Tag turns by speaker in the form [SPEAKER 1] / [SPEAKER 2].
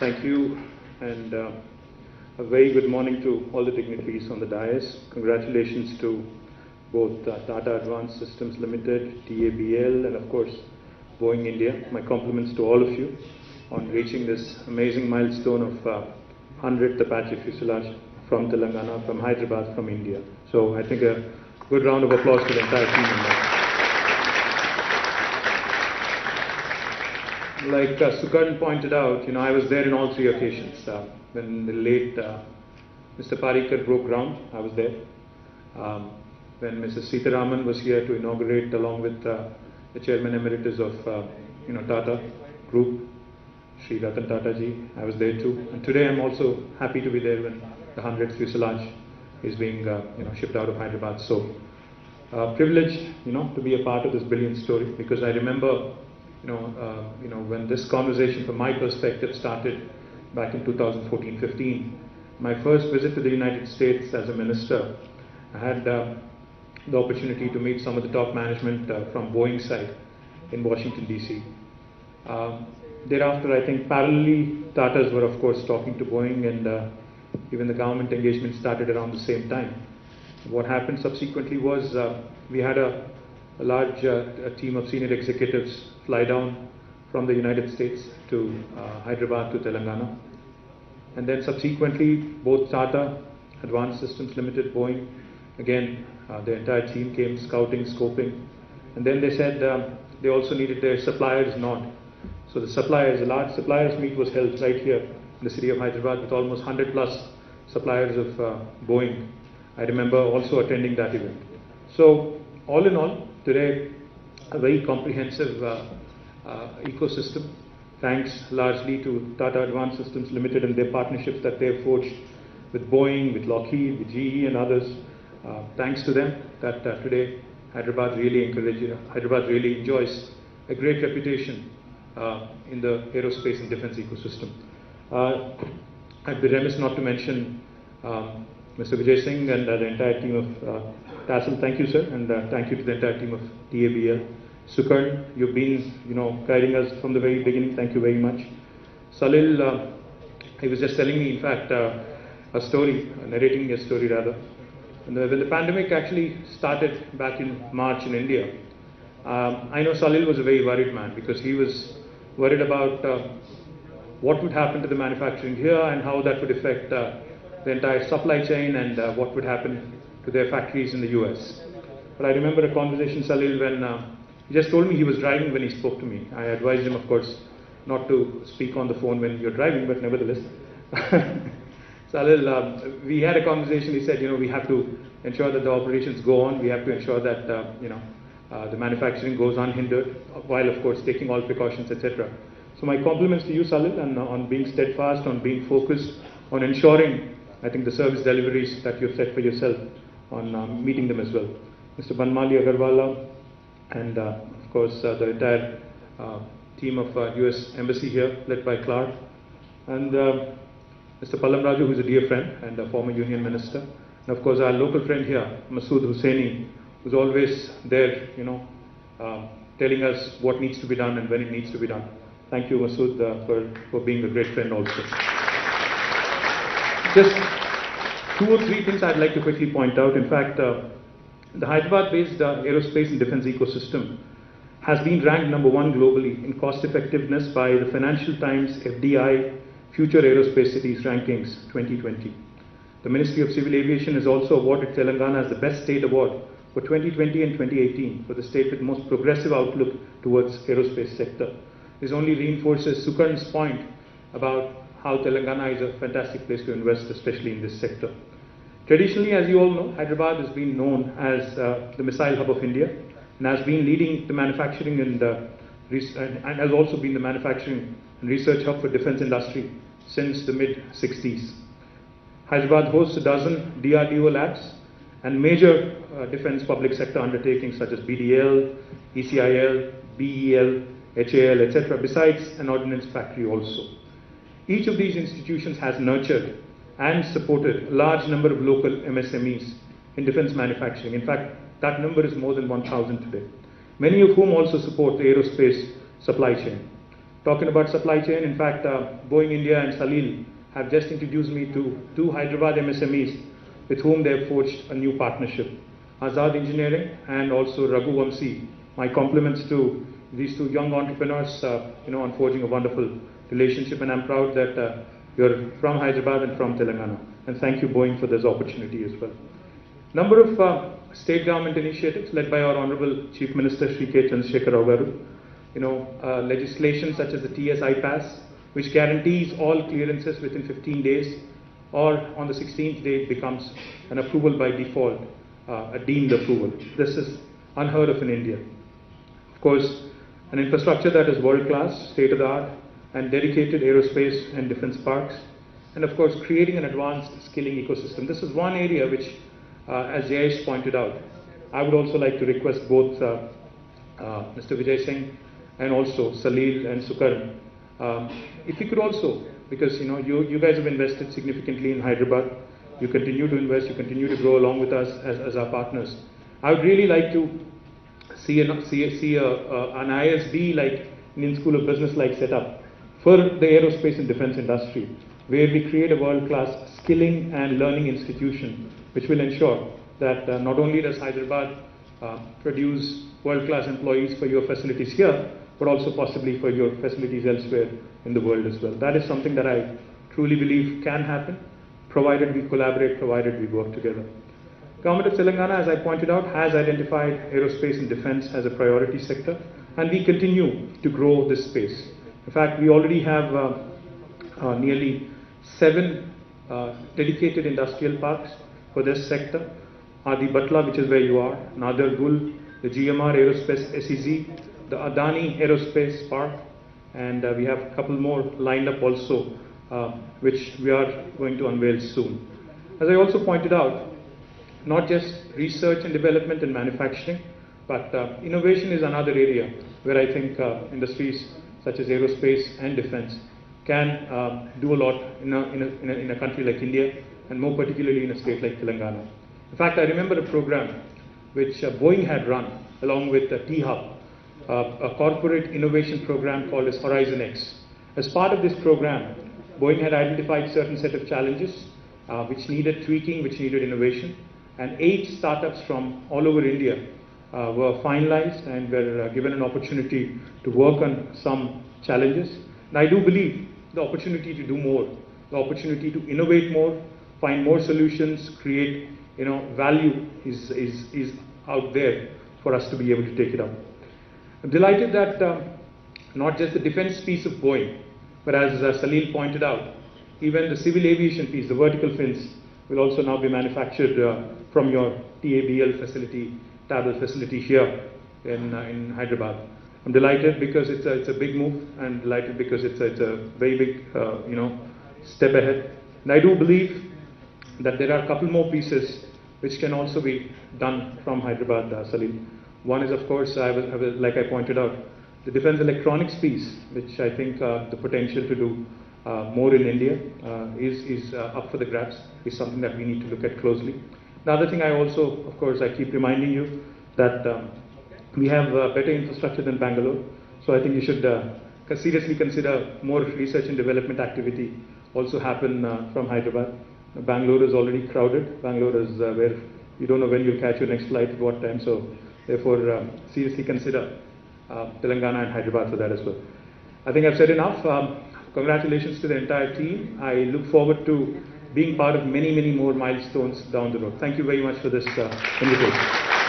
[SPEAKER 1] Thank you, and a very good morning to all the dignitaries on the dais. Congratulations to both Tata Advanced Systems Limited, TABL, and of course Boeing India. My compliments to all of you on reaching this amazing milestone of 100th Apache Fuselage from Telangana, from Hyderabad, from India. So I think a good round of applause to the entire team on that. Like Sukarn pointed out, I was there in all three occasions. When the late Mr. Parikar broke ground, I was there. When Mrs. Sitaraman was here to inaugurate along with the Chairman Emeritus of Tata Group, Sri Ratan Tata ji, I was there too. And today I'm also happy to be there when the 100th fuselage is being shipped out of Hyderabad. So privileged to be a part of this brilliant story, because I remember when this conversation from my perspective started back in 2014-15, my first visit to the United States as a minister, I had the opportunity to meet some of the top management from Boeing side in Washington DC. Thereafter, I think parallelly, Tatas were of course talking to Boeing, and even the government engagement started around the same time. What happened subsequently was we had a large team of senior executives fly down from the United States to Hyderabad to Telangana. And then subsequently, both Tata, Advanced Systems Limited, Boeing, again, the entire team came scouting, scoping. And then they said they also needed their suppliers nod. So the suppliers, a large suppliers meet was held right here in the city of Hyderabad with almost 100 plus suppliers of Boeing. I remember also attending that event. So all in all, today, a very comprehensive ecosystem, thanks largely to Tata Advanced Systems Limited and their partnerships that they have forged with Boeing, with Lockheed, with GE and others. Thanks to them that today Hyderabad really enjoys a great reputation in the aerospace and defense ecosystem. I'd be remiss not to mention Mr. Vijay Singh and the entire team of TASL. Thank you, sir, and thank you to the entire team of TABL. Sukarn, you've been, guiding us from the very beginning. Thank you very much. Salil, he was just telling me, in fact, a story, narrating a story rather. And when the pandemic actually started back in March in India, I know Salil was a very worried man, because he was worried about what would happen to the manufacturing here and how that would affect the entire supply chain and what would happen to their factories in the US. But I remember a conversation, Salil, when he just told me he was driving when he spoke to me. I advised him, of course, not to speak on the phone when you're driving, but nevertheless. Salil, we had a conversation. He said, we have to ensure that the operations go on. We have to ensure that, the manufacturing goes unhindered, while, of course, taking all precautions, etc. So my compliments to you, Salil, and on being steadfast, on being focused, on ensuring, I think, the service deliveries that you've set for yourself, on meeting them as well. Mr. Banmali Agarwala, and of course the entire team of US Embassy here, led by Clark, and Mr. Pallam Raju, who is a dear friend and a former Union Minister, and of course our local friend here, Masood Hussaini, who's always there, telling us what needs to be done and when it needs to be done. Thank you, Masood, for being a great friend also. Just 2 or 3 things I'd like to quickly point out. In fact, the Hyderabad-based aerospace and defense ecosystem has been ranked #1 globally in cost effectiveness by the Financial Times FDI Future Aerospace Cities Rankings 2020. The Ministry of Civil Aviation has also awarded Telangana as the Best State Award for 2020 and 2018 for the state with most progressive outlook towards aerospace sector. This only reinforces Sukarn's point about how Telangana is a fantastic place to invest, especially in this sector. Traditionally, as you all know, Hyderabad has been known as the missile hub of India, and has been leading the manufacturing and has also been the manufacturing and research hub for defense industry since the mid-60s. Hyderabad hosts a dozen DRDO labs and major defense public sector undertakings such as BDL, ECIL, BEL, HAL, etc., besides an ordnance factory also. Each of these institutions has nurtured and supported a large number of local MSMEs in defense manufacturing. In fact, that number is more than 1,000 today, many of whom also support the aerospace supply chain. Talking about supply chain, in fact, Boeing India and Salil have just introduced me to two Hyderabad MSMEs with whom they have forged a new partnership. Azad Engineering and also Raghu Vamsi. My compliments to these two young entrepreneurs, on forging a wonderful relationship, and I'm proud that you're from Hyderabad and from Telangana. And thank you, Boeing, for this opportunity as well. Number of state government initiatives led by our Honorable Chief Minister Shri K. Chandrasekhar Rao Garu. Legislation such as the TSI Pass, which guarantees all clearances within 15 days, or on the 16th day it becomes an approval by default, a deemed approval. This is unheard of in India. Of course, an infrastructure that is world-class, state-of-the-art, and dedicated aerospace and defense parks, and of course creating an advanced skilling ecosystem. This is one area which, as Jayesh pointed out, I would also like to request both Mr. Vijay Singh and also Salil and Sukaran, if you could also, because you guys have invested significantly in Hyderabad, you continue to invest, you continue to grow along with us as our partners. I would really like to see an ISB like Indian School of Business like setup for the aerospace and defense industry, where we create a world-class skilling and learning institution, which will ensure that not only does Hyderabad produce world-class employees for your facilities here, but also possibly for your facilities elsewhere in the world as well. That is something that I truly believe can happen, provided we collaborate, provided we work together. Government of Telangana, as I pointed out, has identified aerospace and defense as a priority sector, and we continue to grow this space. In fact, we already have nearly 7 dedicated industrial parks for this sector. Adi Batla, which is where you are, Nadar Gul, the GMR Aerospace SEZ, the Adani Aerospace Park, and we have a couple more lined up also, which we are going to unveil soon. As I also pointed out, not just research and development and manufacturing, but innovation is another area where I think industries such as aerospace and defense can do a lot in a country like India, and more particularly in a state like Telangana. In fact, I remember a program which Boeing had run along with T-Hub, a corporate innovation program called as Horizon X. As part of this program, Boeing had identified certain set of challenges which needed tweaking, which needed innovation, and 8 startups from all over India were finalized and were given an opportunity to work on some challenges. And I do believe the opportunity to do more, the opportunity to innovate more, find more solutions, create value is out there for us to be able to take it up. I'm delighted that not just the defense piece of Boeing, but as Salil pointed out, even the civil aviation piece, the vertical fins, will also now be manufactured from your TABL facility, TABL facility here in Hyderabad. I'm delighted because it's a big move, and delighted because it's a very big step ahead. And I do believe that there are a couple more pieces which can also be done from Hyderabad, Salil. One is, of course, like I pointed out, the defense electronics piece, which I think the potential to do more in India is up for the grabs, is something that we need to look at closely. The other thing I also, of course, I keep reminding you that we have better infrastructure than Bangalore, so I think you should seriously consider more research and development activity also happen from Hyderabad. Bangalore is already crowded. Bangalore is where you don't know when you'll catch your next flight at what time, so therefore seriously consider Telangana and Hyderabad for that as well. I think I've said enough. Congratulations to the entire team. I look forward to being part of many, many more milestones down the road. Thank you very much for this invitation.